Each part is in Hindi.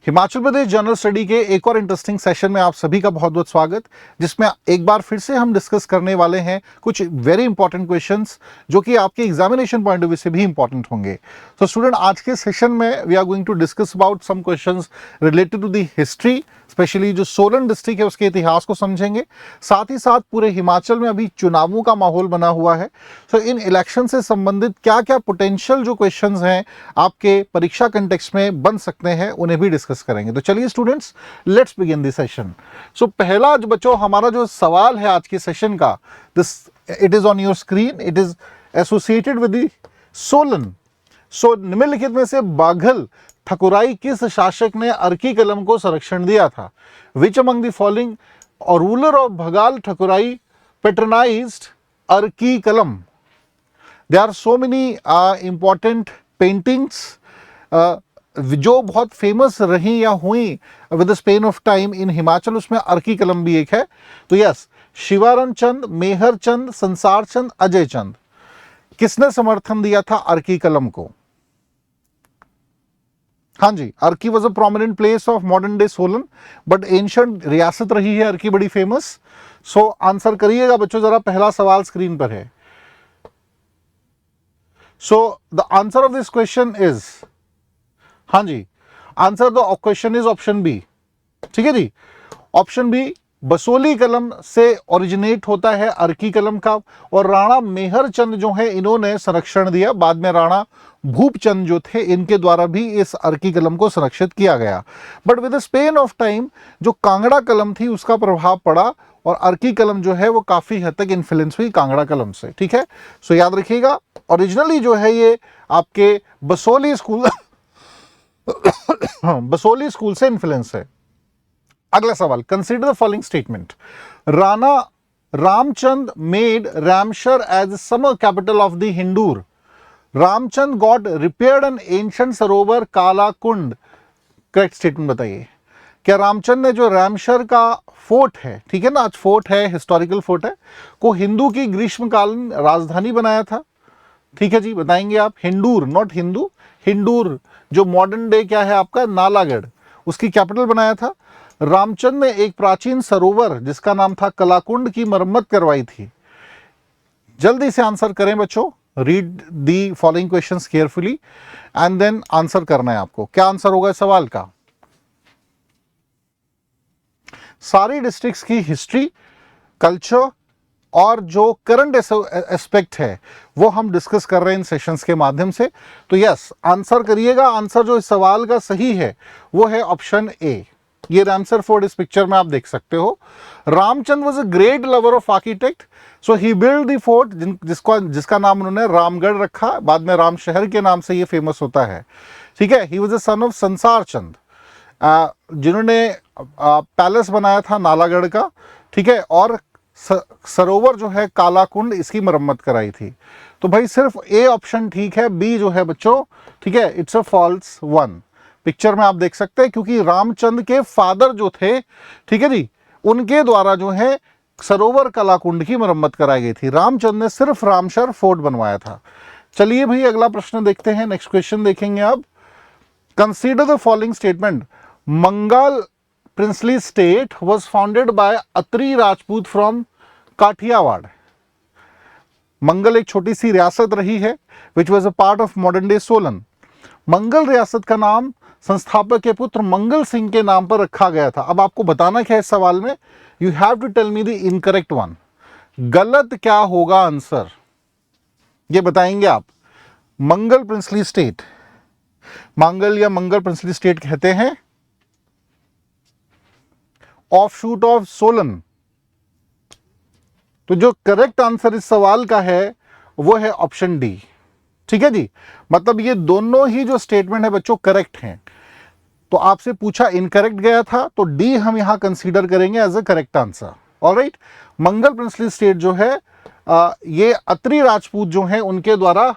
हिमाचल प्रदेश जनरल स्टडी के एक और इंटरेस्टिंग सेशन में आप सभी का बहुत बहुत स्वागत, जिसमें एक बार फिर से हम डिस्कस करने वाले हैं कुछ वेरी इंपॉर्टेंट क्वेश्चंस जो कि आपके एग्जामिनेशन पॉइंट ऑफ व्यू से भी इंपॉर्टेंट होंगे। तो स्टूडेंट, आज के सेशन में we are going to discuss about some questions related to the history, specially जो सोलन डिस्ट्रिक्ट है उसके इतिहास को समझेंगे। साथ ही साथ पूरे हिमाचल में अभी चुनावों का माहौल बना हुआ है, तो इन इलेक्शन से संबंधित क्या क्या पोटेंशियल जो क्वेश्चंस हैं आपके परीक्षा कंटेक्स्ट में बन सकते हैं उन्हें भी डिस्कस करेंगे। तो चलिए students, let's begin this session. So पहला जो बच्चों हमारा जो सवाल है आज के सेशन का, this it is on your screen, it is associated with the Solan. So निम्नलिखित में से बाघल ठकुराई किस शासक ने अर्की कलम को संरक्षण दिया था? Which among the following or ruler of Bhagal Thakurai patronized Arki Kalam? There are so many important paintings जो बहुत फेमस रही या हुई with the span of time in Himachal, उसमें अर्की कलम भी एक है। तो यस, शिवारन चंद, मेहर चंद, संसार चंद, अजय चंद, किसने समर्थन दिया था अर्की कलम को? हाँ जी, Arki was a prominent place of modern day Solan, but ancient रियासत रही है अर्की बड़ी फेमस। सो आंसर करिएगा बच्चों, जरा पहला सवाल स्क्रीन पर है। So the answer of this question is, हाँ जी, answer the question is option B. ठीक है जी, ऑप्शन बी, बसोली कलम से ओरिजिनेट होता है अर्की कलम का, और राणा मेहर चंद जो है इन्होंने संरक्षण दिया। बाद में राणा भूपचंद जो थे इनके द्वारा भी इस अर्की कलम को संरक्षित किया गया। But with the span of time जो कांगड़ा कलम थी उसका प्रभाव पड़ा और अर्की कलम जो है वो काफी हद तक इन्फ्लुएंस हुई कांगड़ा कलम से। ठीक है, सो याद रखिएगा, ओरिजिनली जो है ये आपके बसोली स्कूल बसोली स्कूल से इन्फ्लुएंस है। अगला सवाल, consider the following statement. Rana Ramchand made Ramshahr as summer capital of the Hindur. Ramchand got repaired an ancient sarovar Kalakund. Correct statement बताइए। क्या रामचंद ने जो रामशर का फोर्ट है, ठीक है ना, आज फोर्ट है, हिस्टोरिकल फोर्ट है, को हिंदू की ग्रीष्मकालीन राजधानी बनाया था? ठीक है जी, बताएंगे आप। हिंदूर, नॉट हिंदू, हिंदूर जो मॉडर्न डे क्या है आपका नालागढ़, उसकी कैपिटल बनाया था। रामचंद ने एक प्राचीन सरोवर जिसका नाम था कलाकुंड की मरम्मत करवाई थी। जल्दी से आंसर करें बच्चों, read the following questions carefully and then answer करना है आपको। क्या आंसर होगा इस सवाल का? सारी डिस्ट्रिक्ट्स की हिस्ट्री, कल्चर और जो करंट एस्पेक्ट है वो हम डिस्कस कर रहे हैं इन सेशंस के माध्यम से। तो यस, आंसर करिएगा। आंसर जो इस सवाल का सही है वो है ऑप्शन ए। ये रामसर फोर्ट इस पिक्चर में आप देख सकते हो। Ramchand was a great lover of architect, so he build the fort, जिसका नाम उन्होंने रामगढ़ रखा, बाद में राम शहर के नाम से ये फेमस होता है। ठीक है, he was a son of संसार चंद, जिन्होंने पैलेस बनाया था नालागढ़ का। ठीक है, और सरोवर जो है कालाकुंड, इसकी मरम्मत कराई थी। तो भाई सिर्फ ए ऑप्शन ठीक है, बी जो है बच्चों, ठीक है, it's a false one. Picture में आप देख सकते हैं, क्योंकि रामचंद के फादर जो थे, ठीक है जी, उनके द्वारा जो है सरोवर कलाकुंड की मरम्मत कराई गई थी। रामचंद ने सिर्फ रामशर फोर्ट बनवाया था। चलिए भाई अगला प्रश्न देखते हैं, नेक्स्ट क्वेश्चन देखेंगे अब। Consider the following statement. Mangal princely state was founded by Atri Rajput from Kathiawar. Mangal एक छोटी सी रियासत रही है which was a part of modern day Solan. Mangal रियासत का नाम संस्थापक के पुत्र मंगल सिंह के नाम पर रखा गया था। अब आपको बताना क्या है इस सवाल में, you have to tell me the incorrect one. गलत क्या होगा आंसर, ये बताएंगे आप। मंगल प्रिंसली स्टेट, मंगल या मंगल प्रिंसली स्टेट कहते हैं ऑफशूट ऑफ सोलन। तो जो करेक्ट आंसर इस सवाल का है वो है ऑप्शन डी। ठीक है जी, मतलब ये दोनों ही जो स्टेटमेंट है बच्चों करेक्ट हैं। तो आपसे पूछा इनकरेक्ट गया था, तो डी हम यहां कंसीडर करेंगे as a correct answer. Alright, Mangal princely state जो है ये अत्री राजपूत जो है उनके द्वारा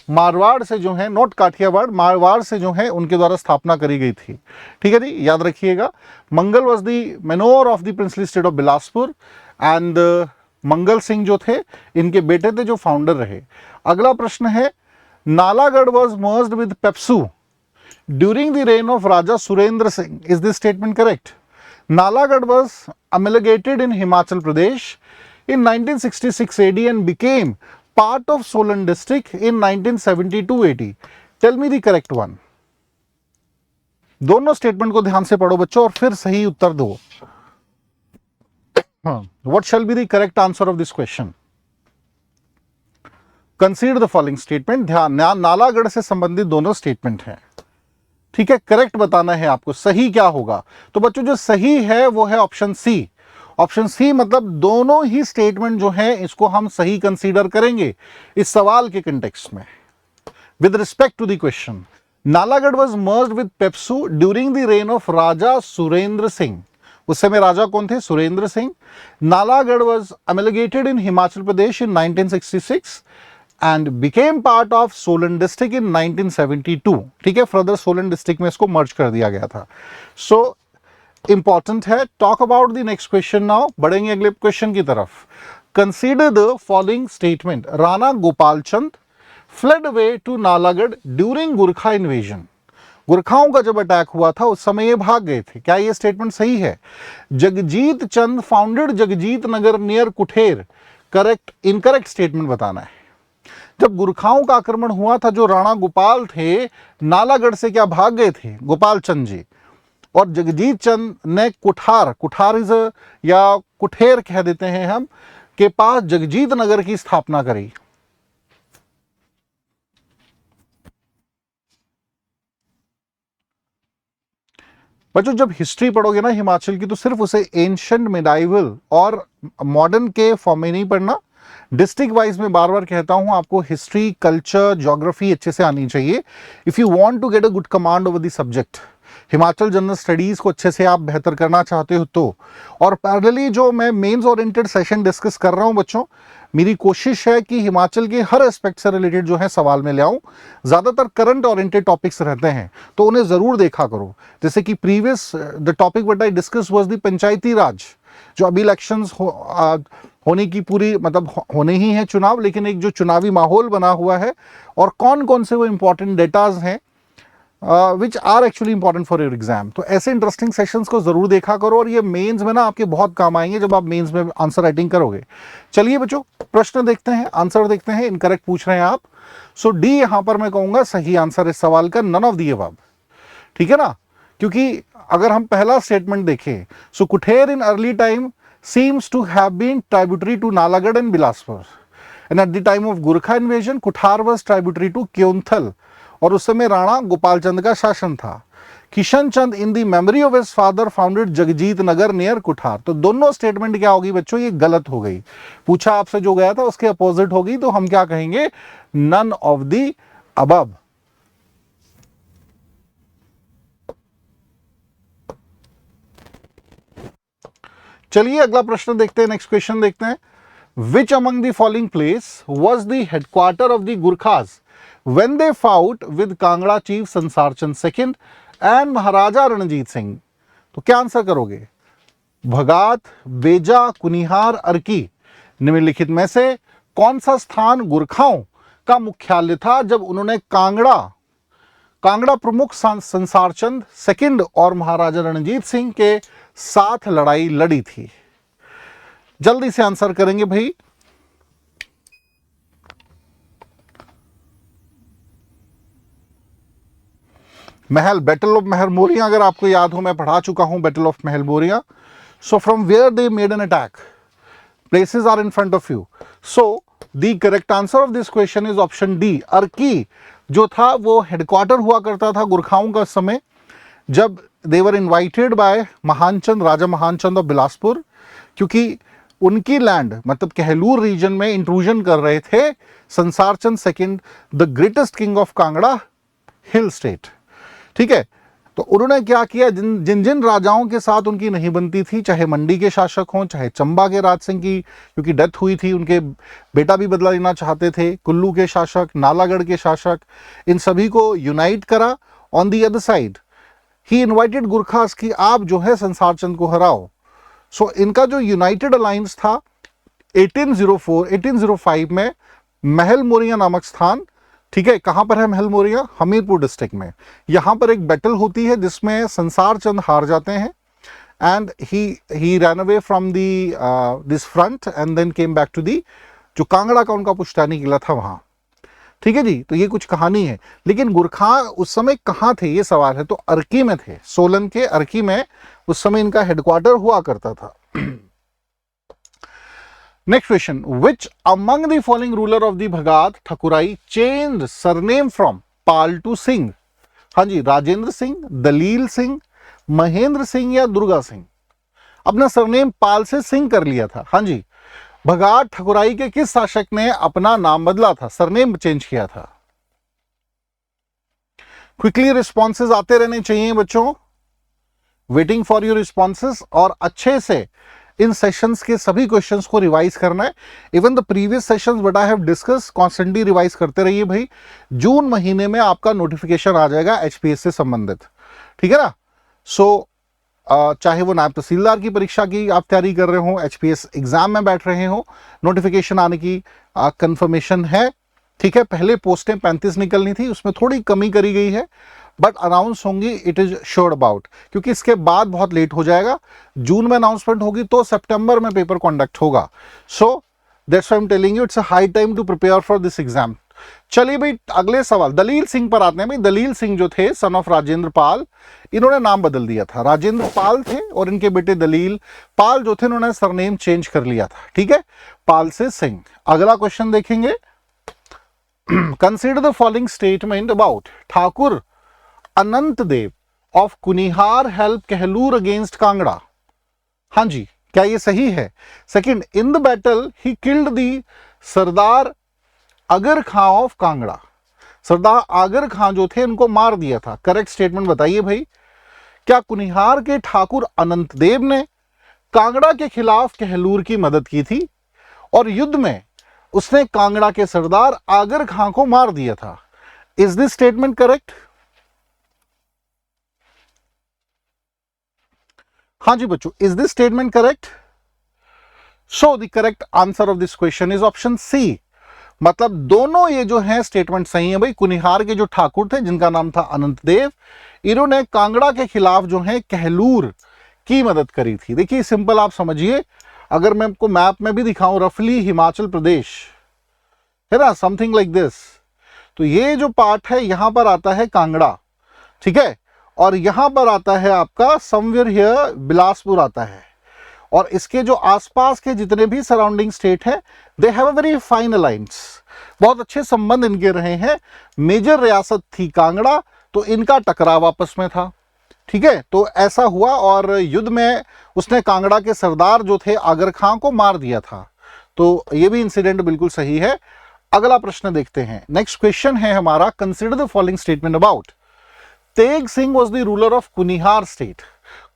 मारवाड़ से जो है, नॉट काठियावाड़, मारवाड़ से जो है उनके द्वारा स्थापना करी गई थी। ठीक है जी, याद रखिएगा। Mangal was the manor of the princely state of Bilaspur and Mangal Singh जो थे इनके बेटे थे जो फाउंडर रहे। अगला प्रश्न है, Nalagarh was merged with PEPSU during the reign of Raja Surendra Singh, is this statement correct? Nalagarh was amalgamated in Himachal Pradesh in 1966 AD and became part of Solan district in 1972 AD. Tell me the correct one. दोनों स्टेटमेंट को ध्यान से पढ़ो बच्चों और फिर सही उत्तर दो. What shall be the correct answer of this question? Consider the following statement. ध्यान, नालागढ़ से संबंधित दोनों स्टेटमेंट हैं. ठीक है, करेक्ट बताना है आपको, सही क्या होगा. तो बच्चों जो सही है वो है ऑप्शन सी. ऑप्शन सी मतलब दोनों ही स्टेटमेंट जो है इसको हम सही कंसीडर करेंगे इस सवाल के कंटेक्स्ट में. With respect to the question, Nalagarh was merged with PEPSU during the reign of Raja Surendra Singh. उस समय राजा कौन थे? Surendra Singh. Nalagarh was amalgamated in Himachal Pradesh in 1966 and became part of Solan district in 1972. ठीक है, फर्दर सोलन डिस्ट्रिक्ट में इसको मर्ज कर दिया गया था. सो इंपॉर्टेंट है. Talk about the next question now. बढ़ेंगे अगले क्वेश्चन की तरफ. Consider the following statement. Rana Gopal Chand fled away to Nalagarh during Gurkha invasion. गुरखाओं का जब अटैक हुआ था उस समय ये भाग गए थे. क्या ये स्टेटमेंट सही है? जगजीत चंद founded Jagjit Nagar near कुठेर. Correct, incorrect statement बताना है. जब गुरखाओं का आक्रमण हुआ था, जो राणा गोपाल थे नालागढ़ से क्या भाग गए थे? गोपाल चंद जी. और जगजीत चंद ने कुठार इज या कुठेर कह देते हैं हम, के पास जगजीत नगर की स्थापना करी. बच्चों जब हिस्ट्री पढ़ोगे ना हिमाचल की, तो सिर्फ उसे एंशिएंट, मिडाइवल और मॉडर्न के फॉर्म में नहीं पढ़ना. डिस्ट्रिक्ट वाइज में बार बार कहता हूं आपको हिस्ट्री, कल्चर, ज्योग्राफी अच्छे से आनी चाहिए if you want to get a good command over the subject. Himachal general studies को अच्छे से आप बेहतर करना चाहते हो तो. और पैरेलली जो मैं मेंस ओरिएंटेड सेशन डिस्कस कर रहा हूं बच्चों, मेरी कोशिश है कि हिमाचल के हर एस्पेक्ट से रिलेटेड जो है सवाल में ले आऊं. ज्यादातर करंट ओरिएंटेड टॉपिक्स रहते हैं तो उन्हें जरूर देखा करो. जैसे कि previous the topic what I discuss was the panchayati raj. जो अभी इलेक्शंस होने की पूरी मतलब होने ही है चुनाव, लेकिन एक जो चुनावी माहौल बना हुआ है और कौन कौन से वो इंपॉर्टेंट डेटाज हैं which are actually important for your exam. तो ऐसे इंटरेस्टिंग सेशंस को जरूर देखा करो और ये मेंस में ना आपके बहुत काम आएंगे जब आप मेंस में आंसर राइटिंग करोगे. चलिए बच्चों प्रश्न देखते हैं, आंसर देखते हैं. इनकरेक्ट पूछ रहे हैं आप. सो डी यहां पर मैं कहूंगा सही आंसर इस सवाल का, नन ऑफ द अबव. ठीक है ना, क्योंकि अगर हम पहला स्टेटमेंट देखें, so Kuthar in early time seems to have been tributary to Nalagarh and Bilaspur, and at the time of Gurkha invasion Kuthar was tributary to Kyonthal, और उस समय राणा गोपाल चंद का शासन था. Kishan Chand in the memory of his father founded Jagjit Nagar near Kuthar. तो दोनों स्टेटमेंट क्या होगी बच्चों? ये गलत हो गई. पूछा आपसे जो गया था उसके अपोजिट होगी, तो हम क्या कहेंगे? None of the above. चलिए अगला प्रश्न देखते हैं, नेक्स्ट क्वेश्चन देखते हैं. Which among the following place was the headquarter of the Gurkhas when they fought with Kangra chief Sansar Chand second and Maharaja Ranjit Singh. तो क्या आंसर करोगे? भगात, बेजा, कुनिहार, अर्की. निम्नलिखित में से कौन सा स्थान गुरखाओं का मुख्यालय था जब उन्होंने कांगड़ा प्रमुख संसार चंद सेकंड और महाराजा रणजीत सिंह के साथ लड़ाई लड़ी थी? जल्दी से आंसर करेंगे भाई. महल, बैटल ऑफ महल मोरिया, अगर आपको याद हो मैं पढ़ा चुका हूं battle of Mahal Moria. So from where they made an attack, places are in front of you. So the correct answer of this question is option D. Arki जो था वो हेडक्वार्टर हुआ करता था गुरखाओं का समय, जब they were invited by Mahanchand, Raja Mahanchand of Bilaspur, क्योंकि उनकी लैंड मतलब कहलूर रीजन में इंट्रूजन कर रहे थे Sansar Chand second, the greatest king of Kangra hill state. ठीक है, तो उन्होंने क्या किया, जिन जिन राजाओं के साथ उनकी नहीं बनती थी, चाहे मंडी के शासक हों, चाहे चंबा के राज सिंह की क्योंकि डेथ हुई थी, उनके बेटा भी बदला लेना चाहते थे, कुल्लू के शासक, नालागढ़ के शासक, इन सभी को यूनाइट करा. On the other side he invited गुरखास की आप जो है संसार चंद को हराओ. सो इनका जो यूनाइटेड अलायंस था 1805 में महल मोरिया नामक स्थान ठीक है, कहां पर है महल मौर्य? हमीरपुर डिस्ट्रिक्ट में। यहां पर एक बैटल होती है जिसमें संसार चंद हार जाते हैं and he run away from this front and then came back to the, जो कांगड़ा का उनका पुश्तैनी किला था वहां। ठीक है जी, तो ये कुछ कहानी है। लेकिन गुरखा उस समय कहां थे ये सवाल है, तो अर्की में थे, सोलन के अर्की में उस समय इनका हेडक्वार्टर हुआ करता था। Next question, which among the following ruler of the Bhagat Thakurai change surname from Pal to Singh? हाँ जी, राजेंद्र सिंह, दलील सिंह, महेंद्र सिंह या दुर्गा सिंह? अपना सरनेम पाल से सिंह कर लिया था। हाँ जी, भगात ठकुराई के किस शासक ने अपना नाम बदला था, सरनेम चेंज किया था? क्विकली रिस्पॉन्सेज आते रहने चाहिए बच्चों, वेटिंग फॉर योर रिस्पॉन्सेज, और अच्छे से इन सेशंस के सभी क्वेश्चंस को रिवाइज करना है। Even the previous sessions what I have discuss constantly revise करते रहिए भाई। जून महीने में आपका नोटिफिकेशन आ जाएगा एचपीएस से संबंधित, ठीक है ना। सो चाहे वो नायब तहसीलदार की परीक्षा की आप तैयारी कर रहे हो, एचपीएस एग्जाम में बैठ रहे हो, नोटिफिकेशन आने की कंफर्मेशन है, ठीक है। पहले पोस्टें 35 निकलनी थी, उसमें थोड़ी कमी करी गई है, बट अनाउंस होंगी, इट इज श्योर अबाउट, क्योंकि इसके बाद बहुत लेट हो जाएगा। जून में अनाउंसमेंट होगी तो सितंबर में पेपर कंडक्ट होगा। So that's why I am telling you, it's a high time to prepare for this exam. चलिए भाई, अगले सवाल दलील सिंह पर आते हैं। भाई दलील सिंह जो थे सन ऑफ राजेंद्र पाल, इन्होंने नाम बदल दिया था। राजेंद्र पाल थे और इनके बेटे दलील पाल जो थे इन्होंने सरनेम चेंज कर लिया था, ठीक है, पाल से सिंह। अगला क्वेश्चन देखेंगे, consider the following statement about Thakur Anant Dev of Kunihar help Kahlur against Kangra. हाँ जी, क्या ये सही है? Second, in the battle he killed the Sardar Agar Khan of Kangra, Sardar Agar Khan जो थे इनको मार दिया था। करेक्ट स्टेटमेंट बताइए भाई। क्या कुनिहार के ठाकुर अनंत देव ने कांगड़ा के खिलाफ कहलूर की मदद की थी और युद्ध में उसने कांगड़ा के सरदार आगर खां को मार दिया था? Is this statement correct? हाँ जी बच्चों, is this statement correct? So the correct answer of this question is option C. मतलब दोनों ये जो है स्टेटमेंट सही है भाई। कुनिहार के जो ठाकुर थे जिनका नाम था अनंत देव, इन्होंने कांगड़ा के खिलाफ जो है कहलूर की मदद करी थी। देखिए सिंपल आप समझिए, अगर मैं आपको मैप में भी दिखाऊं, रफली हिमाचल प्रदेश है ना, समथिंग लाइक दिस, तो ये जो पार्ट है यहां पर आता है कांगड़ा, ठीक है, और यहां पर आता है आपका समवेयर हियर बिलासपुर आता है, और इसके जो आसपास के जितने भी सराउंडिंग स्टेट है they have a very fine alliance, बहुत अच्छे संबंध इनके रहे हैं। मेजर रियासत थी कांगड़ा, तो इनका टकराव आपस में था, ठीक है। तो ऐसा हुआ और युद्ध में उसने कांगड़ा के सरदार जो थे आगर खां को मार दिया था। तो ये भी इंसिडेंट बिल्कुल सही है। अगला प्रश्न देखते हैं। नेक्स्ट क्वेश्चन है हमारा, consider the following statement about Tegh Singh was the ruler of Kunihar state.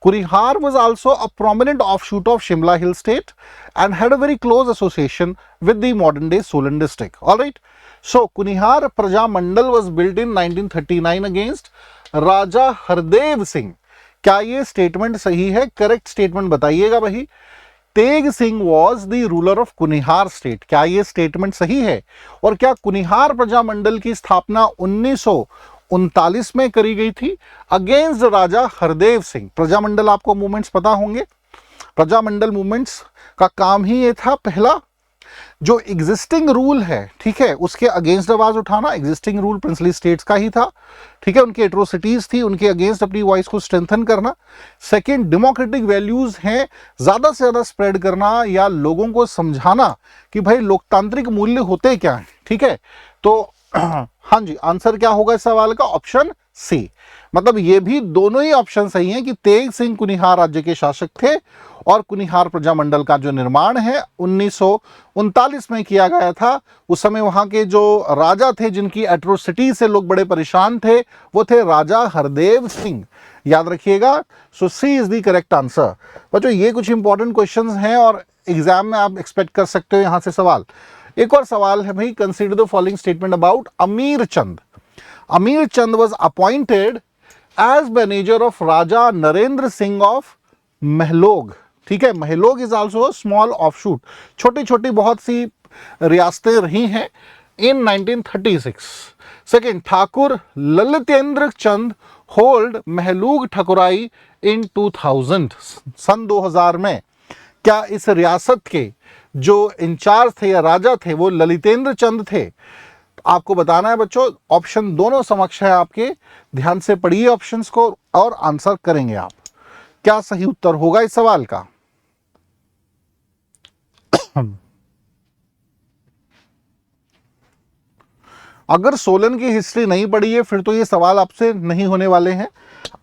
Kunihar was also a prominent offshoot of Shimla Hill state and had a very close association with the modern day Solan district. All right. So Kunihar Praja Mandal was built in 1939 against Raja Hardev Singh. क्या ये स्टेटमेंट सही है? करेक्ट स्टेटमेंट बताइएगा भाई। Tegh Singh was the ruler of Kunihar state, क्या ये स्टेटमेंट सही है? और क्या कुनिहार प्रजा मंडल की स्थापना 1939 में करी गई थी अगेंस्ट राजा हरदेव सिंह? प्रजामंडल आपको मूवमेंट्स पता होंगे। प्रजामंडल मूवमेंट्स का काम ही ये था, पहला जो एग्जिस्टिंग रूल है, ठीक है, उसके अगेंस्ट आवाज उठाना। एग्जिस्टिंग रूल प्रिंसली स्टेट्स का ही था, ठीक है, उनकी एट्रोसिटीज थी, उनके अगेंस्ट अपनी वॉइस को स्ट्रेंथन करना। सेकंड, डेमोक्रेटिक वैल्यूज हैं, ज्यादा से ज्यादा स्प्रेड करना या लोगों को समझाना कि भाई लोकतांत्रिक मूल्य होते क्या है, ठीक है। तो हाँ जी, आंसर क्या होगा इस सवाल का? Option C. मतलब ये भी दोनों ही ऑप्शन सही हैं कि तेग सिंह कुनिहार राज्य के शासक थे और कुनिहार प्रजामंडल का जो निर्माण है 1939 में किया गया था। उस समय वहां के जो राजा थे जिनकी एट्रोसिटी से लोग बड़े परेशान थे, वो थे राजा हरदेव सिंह, याद रखिएगा। सो सी इज द करेक्ट आंसर। बच्चों ये कुछ इंपॉर्टेंट क्वेश्चंस हैं और एग्जाम में आप एक्सपेक्ट कर सकते हो यहां से सवाल। एक और सवाल है भाई, consider the following statement about Amir Chand. Amir Chand was appointed as manager of Raja Narendra Singh of Mahlog, ठीक है। Mahlog is also small offshoot, छोटी छोटी बहुत सी रियासतें रही हैं in 1936, second, Thakur Lalitendra Chand hold Mahlog Thakurai in 2000, सन 2000 में क्या इस रियासत के जो इंचार्ज थे या राजा थे वो ललितेंद्र चंद थे? आपको बताना है बच्चों, ऑप्शन दोनों समक्ष है आपके, ध्यान से पढ़िए ऑप्शंस को और आंसर करेंगे आप। क्या सही उत्तर होगा इस सवाल का? अगर सोलन की हिस्ट्री नहीं पढ़ी है फिर तो ये सवाल आपसे नहीं होने वाले हैं,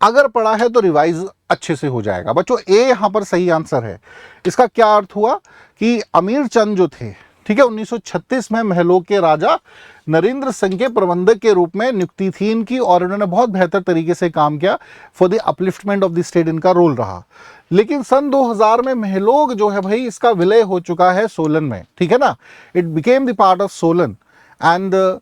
अगर पढ़ा है तो रिवाइज अच्छे से हो जाएगा। बच्चों ए यहां पर सही आंसर है। इसका क्या अर्थ हुआ कि अमीर चंद जो थे, ठीक है, 1936 में महलों के राजा नरेंद्र सिंह के प्रबंधक के रूप में नियुक्ति थी इनकी, और इन्होंने बहुत बेहतर तरीके से काम किया for the upliftment of the state, इनका रोल रहा। लेकिन सन 2000 में महलोग जो है भाई इसका विलय हो चुका है सोलन में, ठीक है ना, it became the part of Solan and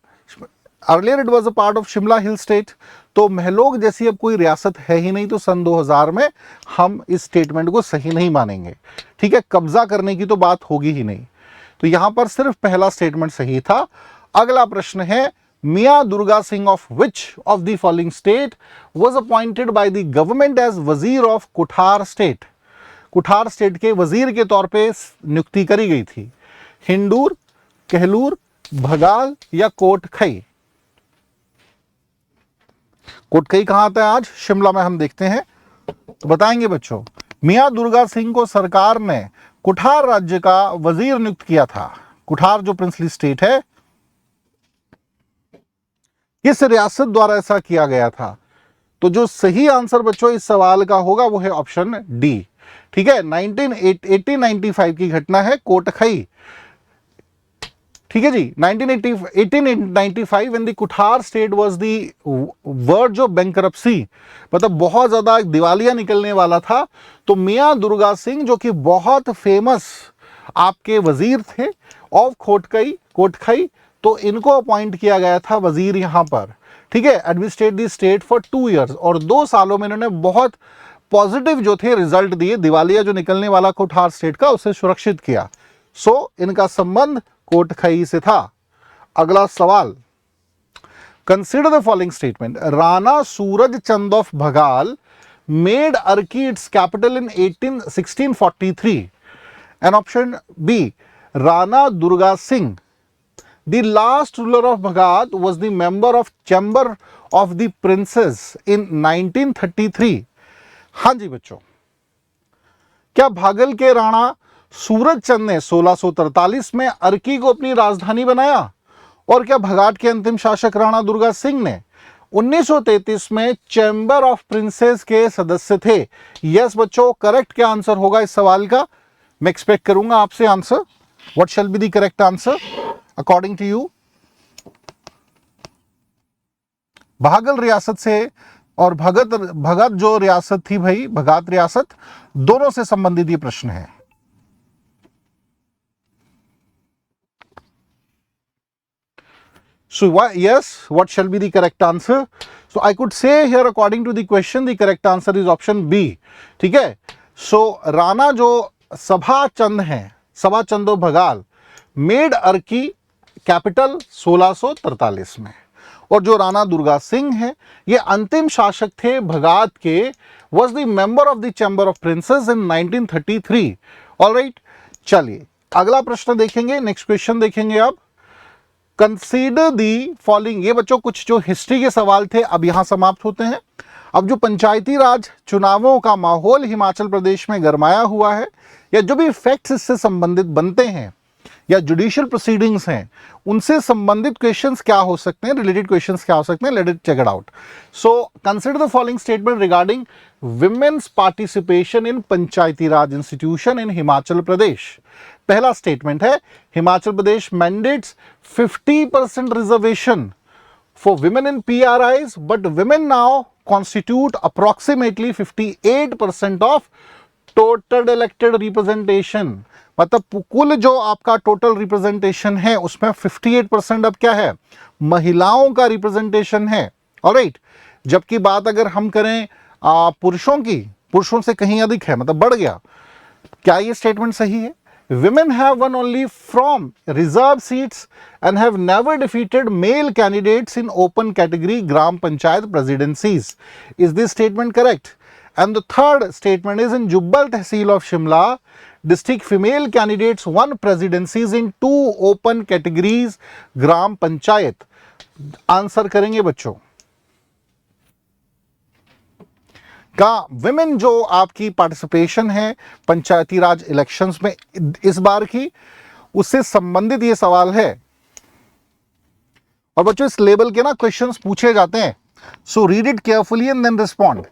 earlier it was a part of Shimla hill state. तो महलोग जैसी अब कोई रियासत है ही नहीं, तो सन 2000 में हम इस स्टेटमेंट को सही नहीं मानेंगे, ठीक है, कब्जा करने की तो बात होगी ही नहीं। तो यहां पर सिर्फ पहला स्टेटमेंट सही था। अगला प्रश्न है, Mian Durga Singh of which of the following state was appointed by the government as wazir of Kuthar state? Kuthar state के वजीर के तौर पे नियुक्ति करी गई थी। हिंडूर, कहलूर, भगाल या कोटखई? कोटखई कहां आता है आज? शिमला में। हम देखते हैं तो बताएंगे बच्चों। मियां दुर्गा सिंह को सरकार ने कुठार राज्य का वजीर नियुक्त किया था। कुठार जो प्रिंसली स्टेट है, किस रियासत द्वारा ऐसा किया गया था? तो जो सही आंसर बच्चों इस सवाल का होगा वो है ऑप्शन डी, ठीक है। 1895 की घटना है कोटखई, ठीक है जी। 1895 when the Kuthar state was the verge of bankruptcy, मतलब बहुत ज्यादा दिवालिया निकलने वाला था। तो मियां दुर्गा सिंह जो कि बहुत फेमस आपके वजीर थे ऑफ कोटखई, तो इनको अपॉइंट किया गया था वजीर यहां पर, ठीक है। Administrate the state for 2 years, और 2 सालों में इन्होंने बहुत पॉजिटिव जो थे रिजल्ट दिए, दिवालिया जो निकलने वाला कुठार स्टेट का उसे सुरक्षित किया। सो इनका संबंध कोटखई से था। अगला सवाल, consider the following statement. Rana Suraj Chand of Bhagal made Arki its capital in 1643 and option B, Rana Durga Singh the last ruler of Bhagat was the member of Chamber of the Princes in 1933। हाँ जी बच्चों, क्या भागल के राणा सूरज चंद ने 1643 में अर्की को अपनी राजधानी बनाया? और क्या भगाट के अंतिम शासक राणा दुर्गा सिंह ने 1933 में चैम्बर ऑफ प्रिंसेस के सदस्य थे? यस बच्चों, करेक्ट क्या आंसर होगा इस सवाल का? मैं एक्सपेक्ट करूंगा आपसे answer. What shall be the correct answer according to you? Bhagal रियासत से और भगत जो रियासत थी भाई, भगात रियासत, दोनों से संबंधित ये प्रश्न है। So yes, what shall be the correct answer? So I could say here according to the question the correct answer is option B, ठीक है। So राणा जो सभा चंद हैं, सभा चंदो भगाल, मेड अर्की कैपिटल 1643 में, और जो राणा दुर्गा सिंह है ये अंतिम शासक थे भगात के, was the member of the chamber of princess in 1933। Alright, चलिए अगला प्रश्न देखेंगे, नेक्स्ट क्वेश्चन देखेंगे अब। कंसीडर दी फॉलोइंग, ये बच्चों कुछ जो हिस्ट्री के सवाल थे अब यहां समाप्त होते हैं। अब जो पंचायती राज चुनावों का माहौल हिमाचल प्रदेश में गरमाया हुआ है, या जो भी फैक्ट्स इससे संबंधित बनते हैं या जुडिशियल प्रोसीडिंग्स हैं, उनसे संबंधित क्वेश्चंस क्या हो सकते हैं, रिलेटेड क्वेश्चंस क्या हो सकते हैं, let it check it out. So consider the following statement regarding women's participation in panchayati raj institution in Himachal Pradesh. पहला स्टेटमेंट है, Himachal Pradesh mandates 50% reservation for women in PRIs, but women now constitute approximately 58% of total elected representation। मतलब कुल जो आपका टोटल रिप्रेजेंटेशन है उसमें 58% अब क्या है, महिलाओं का रिप्रेजेंटेशन है। ऑलराइट, जबकि बात अगर हम करें पुरुषों की, पुरुषों से कहीं अधिक है, मतलब बढ़ गया। क्या ये स्टेटमेंट सही है? women have won only from reserve seats and have never defeated male candidates in open category gram panchayat presidencies. Is this statement correct? And the third statement is, in Jubbal Tehsil of Shimla district, female candidates won presidencies in 2 open categories gram panchayat. Answer करेंगे बच्चों का विमेन जो आपकी पार्टिसिपेशन है पंचायती राज इलेक्शंस में इस बार की, उससे संबंधित ये सवाल है। और बच्चों इस लेवल के ना क्वेश्चंस पूछे जाते हैं, so read it carefully and then respond.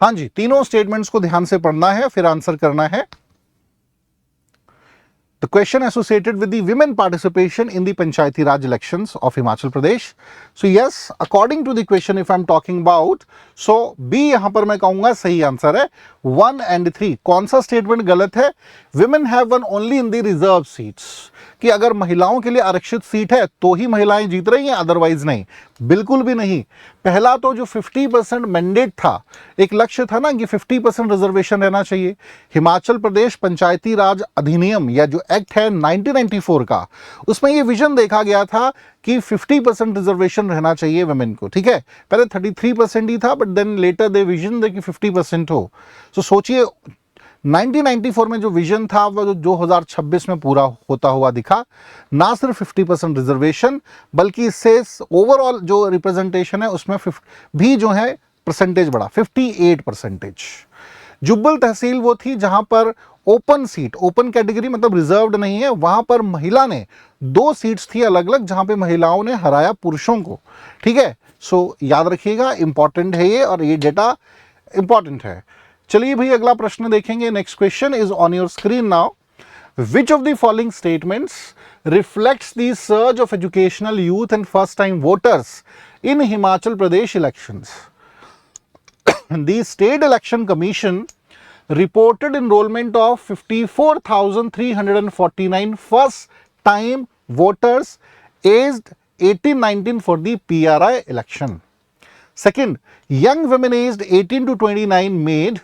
हाँ जी, तीनों स्टेटमेंट्स को ध्यान से पढ़ना है, फिर आंसर करना है। The question associated with the women participation in the Panchayati Raj elections of Himachal Pradesh. So yes, according to the question, if I'm talking about, so B यहाँ पर मैं कहूँगा सही आंसर है 1 and 3। कौन सा स्टेटमेंट गलत है? Women have won only in the reserve seats, कि अगर महिलाओं के लिए आरक्षित सीट है तो ही महिलाएं जीत रही हैं, अदरवाइज नहीं, बिल्कुल भी नहीं। पहला तो जो 50% मैंडेट था, एक लक्ष्य था ना कि 50% रिजर्वेशन रहना चाहिए। हिमाचल प्रदेश पंचायती राज अधिनियम या जो एक्ट है 1994 का, उसमें ये विजन देखा गया था कि 50% रिजर्वेशन रहना चाहिए वुमेन को। ठीक है, पहले 33% ही था, but then later they vision they कि 50% हो। तो सोचिए 1994 में जो विजन था वो 2026 में पूरा होता हुआ दिखा। ना सिर्फ 50% रिजर्वेशन, बल्कि इससे ओवरऑल जो रिप्रेजेंटेशन है उसमें भी जो है परसेंटेज बढ़ा, 58%। जुब्बल तहसील वो थी जहां पर ओपन सीट, ओपन कैटेगरी मतलब रिजर्व्ड नहीं है, वहां पर महिला ने 2 सीट्स थी अलग अलग जहां पे महिलाओं ने हराया पुरुषों को। ठीक है, सो याद रखिएगा, इंपॉर्टेंट है ये और ये डेटा इंपॉर्टेंट है। चलिए भाई अगला प्रश्न देखेंगे। Next question is on your screen now. Which of the following statements reflects the surge of educational youth and first time voters in Himachal Pradesh elections? The State Election Commission reported enrollment of 54,349 first-time voters aged 18-19 for the PRI election. Second, young women aged 18 to 29 made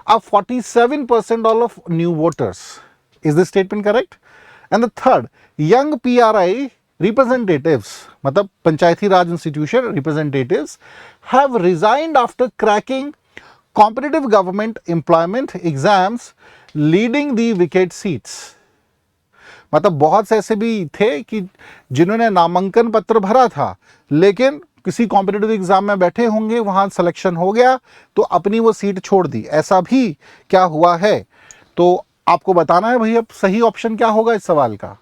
up 47% of new voters. Is this statement correct? And the third, young PRI representatives, मतलब पंचायती raj institution representatives, have resigned after cracking competitive government employment exams leading the vacant seats. मतलब बहुत से ऐसे भी थे कि जिन्होंने नामांकन पत्र भरा था लेकिन किसी कॉम्पिटिटिव एग्जाम में बैठे होंगे, वहां सिलेक्शन हो गया तो अपनी वो सीट छोड़ दी। ऐसा भी क्या हुआ है? तो आपको बताना है भाई अब सही ऑप्शन क्या होगा इस सवाल का।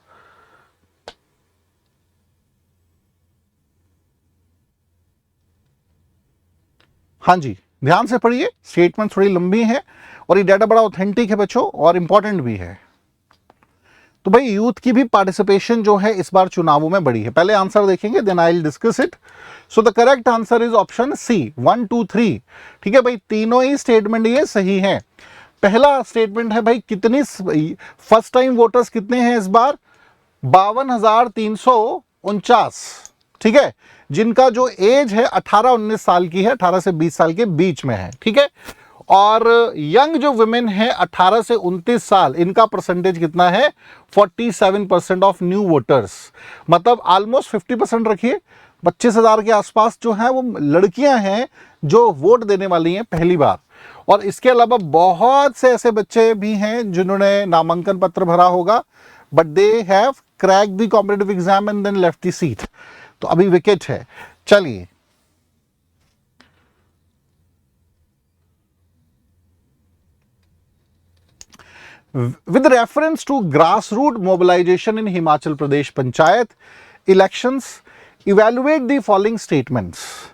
हाँ जी, ध्यान से पढ़िए, स्टेटमेंट थोड़ी लंबी है और ये डाटा बड़ा ऑथेंटिक है बच्चों और इंपॉर्टेंट भी है। तो भाई यूथ की भी पार्टिसिपेशन जो है इस बार चुनावों में बढ़ी है। पहले आंसर देखेंगे, then I will discuss it. So the correct answer is option C 1, 2, 3। ठीक है भाई, तीनों ही स्टेटमेंट ये सही हैं। पहला स्टेटमेंट है भाई कितनी फर्स्ट टाइम वोटर्स कितने हैं इस बार? 52,349। ठीक है, जिनका जो एज है 18-19 साल की है, 18 से 20 साल के बीच में है। ठीक है, और यंग जो वुमेन है 18 से 29 साल, इनका परसेंटेज कितना है? 47% ऑफ न्यू वोटर्स, मतलब ऑलमोस्ट 50% रखिए। 25,000 के आसपास जो है वो लड़कियां हैं जो वोट देने वाली हैं पहली बार। और इसके अलावा बहुत से ऐसे बच्चे भी हैं जिन्होंने नामांकन पत्र भरा होगा, but they have cracked the competitive exam and then left the seat. तो अभी विकेट है। चलिए, with reference to grassroots mobilization in Himachal Pradesh Panchayat elections, evaluate the following statements.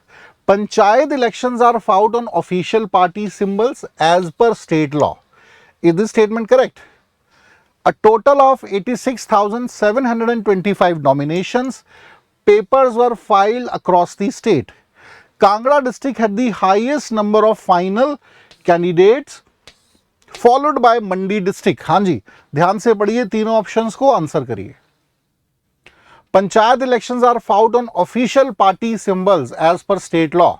Panchayat elections are fought on official party symbols as per state law. Is this statement correct? A total of 86,725 nominations papers were filed across the state. Kangra district had the highest number of final candidates followed by Mandi district. हाँ जी, ध्यान से पढ़िए, तीनों ऑप्शंस को आंसर करिए। Panchayat elections are fought on official party symbols as per state law.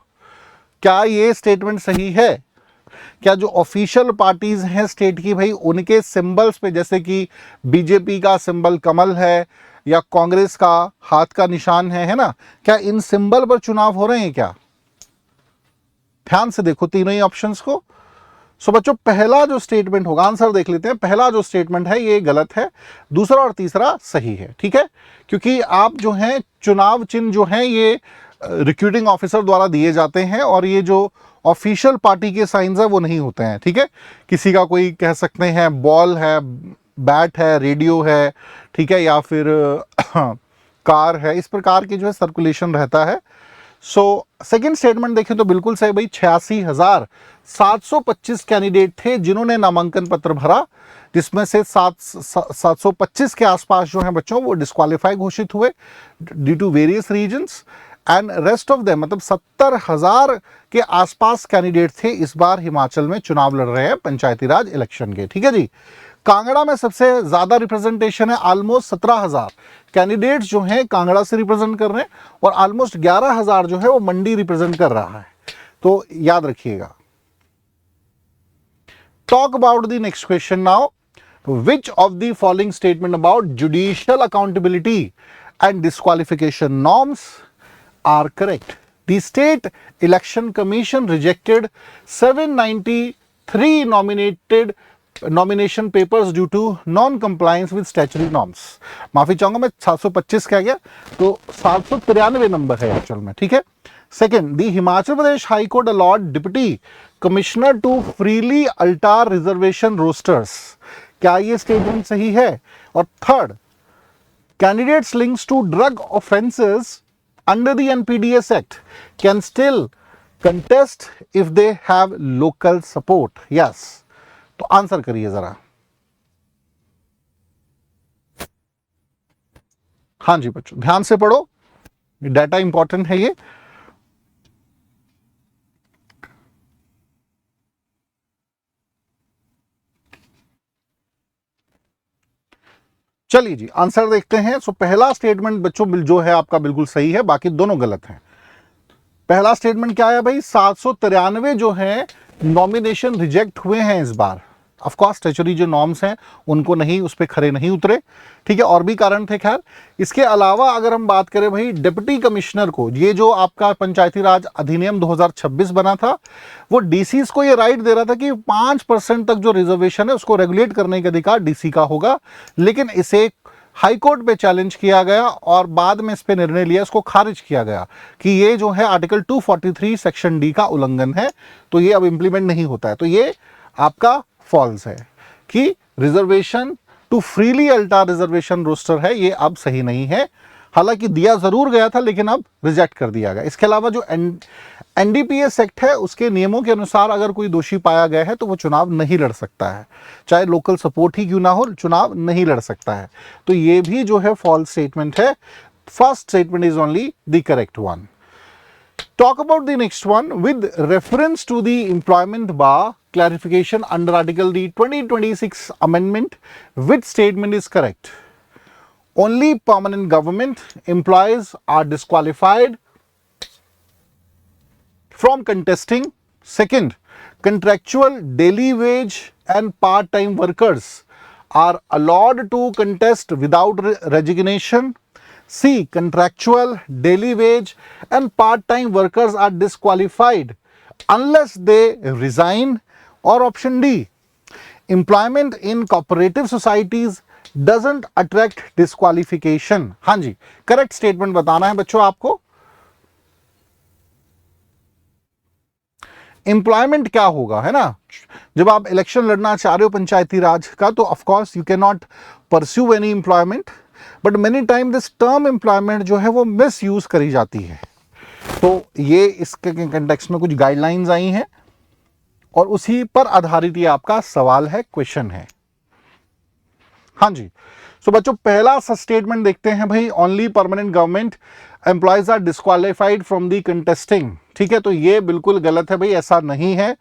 क्या ये स्टेटमेंट सही है? क्या जो ऑफिशियल पार्टीज हैं स्टेट की भाई उनके सिंबल्स पे, जैसे कि बीजेपी का सिंबल कमल है या कांग्रेस का हाथ का निशान है ना, क्या इन सिंबल पर चुनाव हो रहे हैं क्या? ध्यान से देखो तीनों ही ऑप्शंस को। सो बच्चों पहला जो स्टेटमेंट होगा, आंसर देख लेते हैं, पहला जो स्टेटमेंट है ये गलत है, दूसरा और तीसरा सही है। ठीक है, क्योंकि आप जो हैं चुनाव चिन्ह जो हैं ये रिक्रूटिंग ऑफिसर द्वारा दिए जाते हैं और ये जो ऑफिशियल पार्टी के साइंस है वो नहीं होते हैं। ठीक है, किसी का कोई कह सकते हैं बॉल है, बैट है, रेडियो है, ठीक है, या फिर कार है, इस प्रकार की जो है सर्कुलेशन रहता है। सो सेकेंड स्टेटमेंट देखें तो बिल्कुल सही भाई, 86,725 कैंडिडेट थे जिन्होंने नामांकन पत्र भरा, जिसमें से 725 के आसपास जो है बच्चों वो डिस्क्वालीफाई घोषित हुए due to various reasons, and rest of them मतलब 70,000 के आसपास कैंडिडेट थे इस बार हिमाचल में चुनाव लड़ रहे हैं पंचायती राज इलेक्शन के। ठीक है जी, कांगड़ा में सबसे ज्यादा रिप्रेजेंटेशन है, ऑलमोस्ट 17,000 कैंडिडेट्स जो हैं कांगड़ा से रिप्रेजेंट कर रहे हैं और ऑलमोस्ट 11,000 जो है वो मंडी रिप्रेजेंट कर रहा है, तो याद रखिएगा। Talk about the next question now, which of the following statement about judicial accountability and disqualification norms are correct? The State Election Commission rejected 793 nomination papers due to non-compliance with statutory norms. माफी चाहूंगा मैं, 725 कह गया तो 793 नंबर है एक्चुअल में। ठीक है, second, the Himachal Pradesh high court allot deputy commissioner to freely alter reservation rosters. क्या ये स्टेटमेंट सही है? और third, candidates links to drug offences under the NPDS Act can still contest if they have local support. Yes, तो आंसर करिए जरा। हाँ जी बच्चों ध्यान से पढ़ो, डाटा इंपॉर्टेंट है ये। चलिए जी आंसर देखते हैं। सो पहला स्टेटमेंट बच्चों जो है आपका बिल्कुल सही है, बाकी दोनों गलत हैं। पहला स्टेटमेंट क्या है भाई, 793 जो है नॉमिनेशन रिजेक्ट हुए हैं इस बार। ऑफ कोर्स स्टैच्यूटरी जो नॉर्म्स हैं उनको नहीं, उस पर खरे नहीं उतरे। ठीक है, और भी कारण थे खैर। इसके अलावा अगर हम बात करें भाई डिप्टी कमिश्नर को, ये जो आपका पंचायती राज अधिनियम 2026 बना था वो डीसीज को ये राइट दे रहा था कि 5% तक जो रिजर्वेशन है उसको रेगुलेट करने का अधिकार डीसी का होगा, लेकिन इसे हाई कोर्ट पे चैलेंज किया गया और बाद में इस पे निर्णय लिया, इसको खारिज किया गया कि ये जो है आर्टिकल 243 सेक्शन डी का उल्लंघन है, तो ये अब इंप्लीमेंट नहीं होता है। तो ये आपका फॉल्स है कि reservation to freely alter reservation roster है, ये अब सही नहीं है। हालांकि दिया जरूर गया था लेकिन अब रिजेक्ट कर दिया गया। इसके अलावा जो एनडीपीएस एक्ट है उसके नियमों के अनुसार अगर कोई दोषी पाया गया है तो वो चुनाव नहीं लड़ सकता है, चाहे लोकल सपोर्ट ही क्यों ना हो, चुनाव नहीं लड़ सकता है। तो ये भी जो है फॉल्स स्टेटमेंट है। First statement is only the correct one. Talk about the next one with reference to the employment bar clarification under Article the 2026 amendment. Which statement is correct? Only permanent government employees are disqualified from contesting. Second, contractual daily wage and part-time workers are allowed to contest without resignation. C, contractual, daily wage and part-time workers are disqualified unless they resign. Or option D, employment in cooperative societies doesn't attract disqualification. हाँ जी, करेक्ट स्टेटमेंट बताना है बच्चों आपको। एम्प्लॉयमेंट क्या होगा, है ना, जब आप इलेक्शन लड़ना चाह रहे हो पंचायती राज का तो of course you can not pursue any employment, but many time this term employment जो है वो मिस यूज करी जाती है। तो ये इसके कंटेक्स्ट में कुछ गाइडलाइंस आई हैं और उसी पर आधारित ये आपका सवाल है, क्वेश्चन है। हाँ जी, सो बच्चों पहला स्टेटमेंट देखते हैं भाई, only permanent government employees are disqualified from the contesting. ठीक है, तो ये बिल्कुल गलत है भाई, ऐसा नहीं है।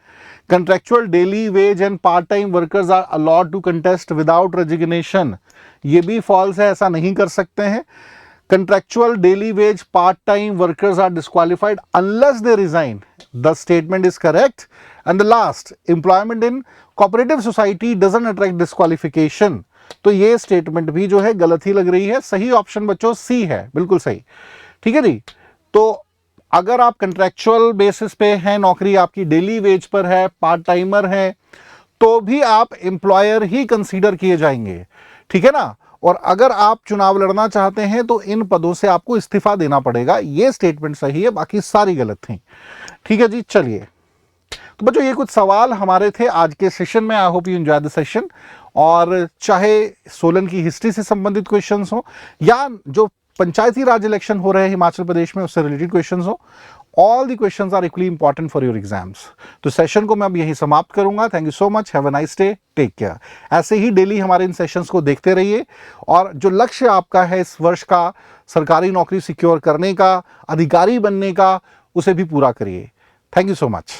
Contractual daily wage and part time workers are allowed to contest without resignation, ये भी फॉल्स है, ऐसा नहीं कर सकते हैं। contractual daily wage part-time workers are disqualified unless they resign. The statement is correct. And the last, employment in cooperative society doesn't attract disqualification. तो ये स्टेटमेंट भी जो है गलत ही लग रही है। सही ऑप्शन बच्चों सी है, बिल्कुल सही। ठीक है जी। तो अगर आप कंट्रैक्चुअल बेसिस पे हैं, नौकरी आपकी डेली वेज पर है, पार्ट टाइमर है, तो भी आप एम्प्लॉयर ही कंसीडर किए जाएंगे। ठीक है ना। और अगर आप चुनाव लड़ना चाहते हैं तो इन पदों से आपको इस्तीफा देना पड़ेगा। ये स्टेटमेंट सही है, बाकी सारी गलत थी। ठीक है जी। चलिए, तो बच्चों ये कुछ सवाल हमारे थे आज के सेशन में। I hope you enjoy the session. और चाहे सोलन की हिस्ट्री से संबंधित क्वेश्चंस हो या जो पंचायती राज इलेक्शन हो रहे हैं हिमाचल प्रदेश में उससे रिलेटेड क्वेश्चंस हो, all the questions are equally important for your exams. तो सेशन को मैं अब यहीं समाप्त करूंगा। Thank you so much, have a nice day, take care. ऐसे ही डेली हमारे इन सेशंस को देखते रहिए और जो लक्ष्य आपका है इस वर्ष का सरकारी नौकरी सिक्योर करने का, अधिकारी बनने का, उसे भी पूरा करिए। Thank you so much.